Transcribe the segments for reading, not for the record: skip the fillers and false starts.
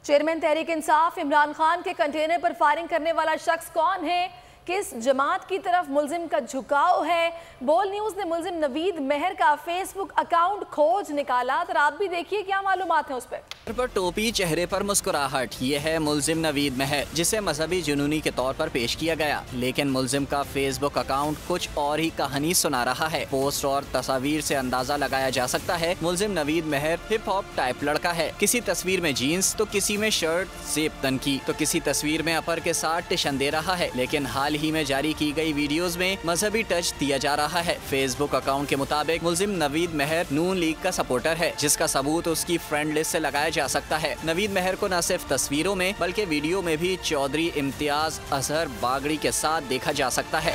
Chairman Tehreek Insaf Imran Khan के container पर firing करने वाला शख्स कौन है, किस जमात की तरफ मुलजिम का झुकाव है। बोल न्यूज ने मुलजिम नवीद मेहर का फेसबुक अकाउंट खोज निकाला, तो आप भी देखिए क्या मालूमात है उस पर। टोपी, चेहरे पर मुस्कुराहट, ये है मुलजिम नवीद मेहर, जिसे मजहबी जुनूनी के तौर पर पेश किया गया। लेकिन मुलजिम का फेसबुक अकाउंट कुछ और ही कहानी सुना रहा है। पोस्ट और तस्वीर से अंदाजा लगाया जा सकता है मुलजिम नवीद मेहर हिप हॉप टाइप लड़का है। किसी तस्वीर में जीन्स तो किसी में शर्ट जेब तन की, तो किसी तस्वीर में अपर के साथ टिशन दे रहा है। लेकिन हाल ही में जारी की गई वीडियोस में मजहबी टच दिया जा रहा है। फेसबुक अकाउंट के मुताबिक मुलजिम नवीद मेहर नून लीग का सपोर्टर है, जिसका सबूत उसकी फ्रेंड लिस्ट से लगाया जा सकता है। नवीद मेहर को न सिर्फ तस्वीरों में बल्कि वीडियो में भी चौधरी इम्तियाज अजहर बागड़ी के साथ देखा जा सकता है।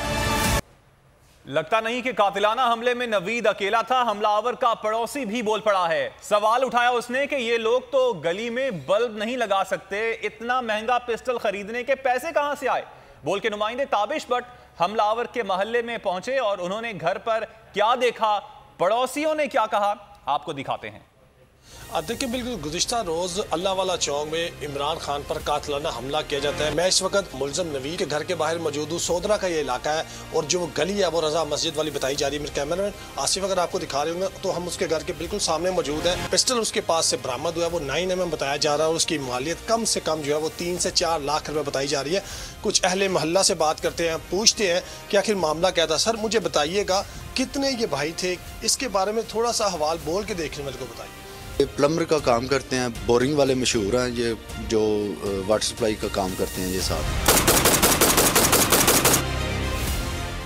लगता नहीं कि कातिलाना हमले में नवीद अकेला था, हमलावर का पड़ोसी भी बोल पड़ा है। सवाल उठाया उसने कि ये लोग तो गली में बल्ब नहीं लगा सकते, इतना महंगा पिस्टल खरीदने के पैसे कहां से आए। बोल के नुमाइंदे ताबिश भट्ट हमलावर के मोहल्ले में पहुंचे और उन्होंने घर पर क्या देखा, पड़ोसियों ने क्या कहा, आपको दिखाते हैं। देखिए, बिल्कुल गुज़िश्ता रोज़ अल्लाह वाला चौक में इमरान खान पर कातिलाना हमला किया जाता है। मैं इस वक्त मुलजिम नवीद के घर के बाहर मौजूद हूँ। सोदरा का ये इलाका है और जो गली है वो रजा मस्जिद वाली बताई जा रही है। मेरे कैमरामैन आसिफ अगर आपको दिखा रहे होंगे तो हम उसके घर के बिल्कुल सामने मौजूद है। पिस्टल उसके पास से बरामद हुआ है, वो 9mm बताया जा रहा है और उसकी मालियत कम से कम जो है वो 3 से 4 लाख रुपये बताई जा रही है। कुछ अहले मोहल्ला से बात करते हैं, पूछते हैं कि आखिर मामला क्या था। सर मुझे बताइएगा कितने ये भाई थे, इसके बारे में थोड़ा सा हवाल बोल के देखने मेरे को बताइए। प्लम्बर का काम करते हैं, बोरिंग वाले मशहूर हैं, ये जो वाटर सप्लाई का काम करते हैं। ये साथ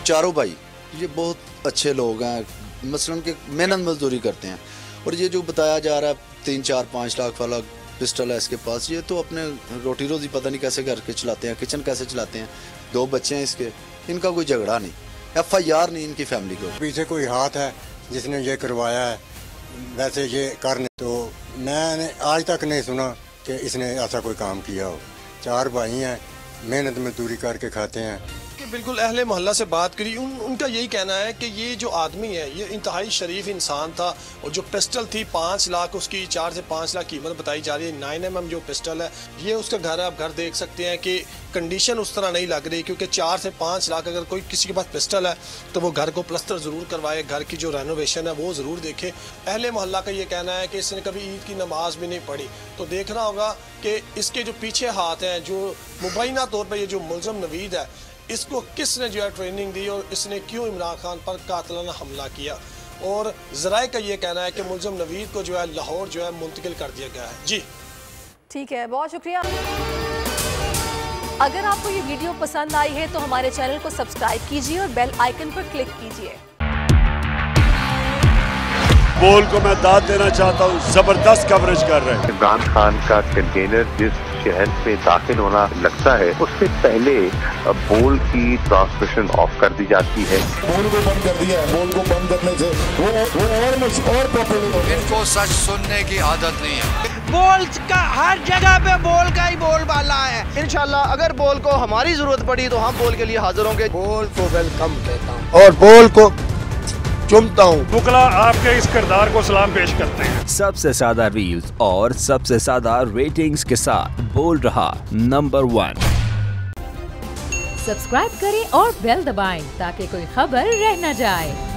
चारों भाई ये बहुत अच्छे लोग हैं, मसलन के मेहनत मजदूरी करते हैं। और ये जो बताया जा रहा है 3-4-5 लाख वाला पिस्टल है इसके पास, ये तो अपने रोटी रोजी पता नहीं कैसे घर के चलाते हैं, किचन कैसे चलाते हैं। 2 बच्चे हैं इसके, इनका कोई झगड़ा नहीं, FIR नहीं इनकी फैमिली को। पीछे कोई हाथ है जिसने ये करवाया है, वैसे ये करने तो मैंने आज तक नहीं सुना कि इसने ऐसा कोई काम किया हो। 4 भाई हैं, मेहनत मजदूरी करके खाते हैं। बिल्कुल अहले मोहल्ला से बात करी, उनका यही कहना है कि ये जो आदमी है ये इंतहाई शरीफ इंसान था और जो पिस्टल थी 5 लाख उसकी 4 से 5 लाख कीमत बताई जा रही है। 9mm जो पिस्टल है ये उसका घर है। आप घर देख सकते हैं कि कंडीशन उस तरह नहीं लग रही, क्योंकि 4 से 5 लाख अगर कोई किसी के पास पिस्टल है तो वो घर को प्लस्तर ज़रूर करवाए, घर की जो रेनोवेशन है वो ज़रूर देखे। अहले मोहल्ला का ये कहना है कि इसने कभी ईद की नमाज भी नहीं पढ़ी। तो देखना होगा कि इसके जो पीछे हाथ हैं, जो मुबैना तौर पर ये जो मुलजिम नवीद है, इसको किसने जो है ट्रेनिंग दी और इसने क्यों इमरान खान पर कातिलाना हमला किया। और ज़राए का ये कहना है कि मुलजिम नवीद को जो है लाहौर जो है मुंतकिल कर दिया गया है। जी ठीक है, बहुत शुक्रिया। अगर आपको ये वीडियो पसंद आई है तो हमारे चैनल को सब्सक्राइब कीजिए और बेल आइकन पर क्लिक कीजिए। बोल को मैं दाद देना चाहता हूँ, जबरदस्त कवरेज कर रहे हैं। इमरान खान का कंटेनर जिस शहर में दाखिल होना लगता है उससे पहले बोल की ट्रांसमिशन ऑफ कर दी जाती है। बोल को बंद कर दिया है। बोल को बंद करने से वो और पॉपुलर हो गए। इनको सच सुनने की आदत नहीं है। बोल का हर जगह पे बोल का ही बोल बाला है। इंशाल्लाह अगर बोल को हमारी जरूरत पड़ी तो हम बोल के लिए हाजिर होंगे। बोल को वेलकम कहता हूँ और बोल को चुमता हूँ। बुकला आपके इस किरदार को सलाम पेश करते हैं। सबसे ज्यादा रील्स और सबसे ज्यादा रेटिंग्स के साथ बोल रहा नंबर 1। सब्सक्राइब करें और बेल दबाएं ताकि कोई खबर रह न जाए।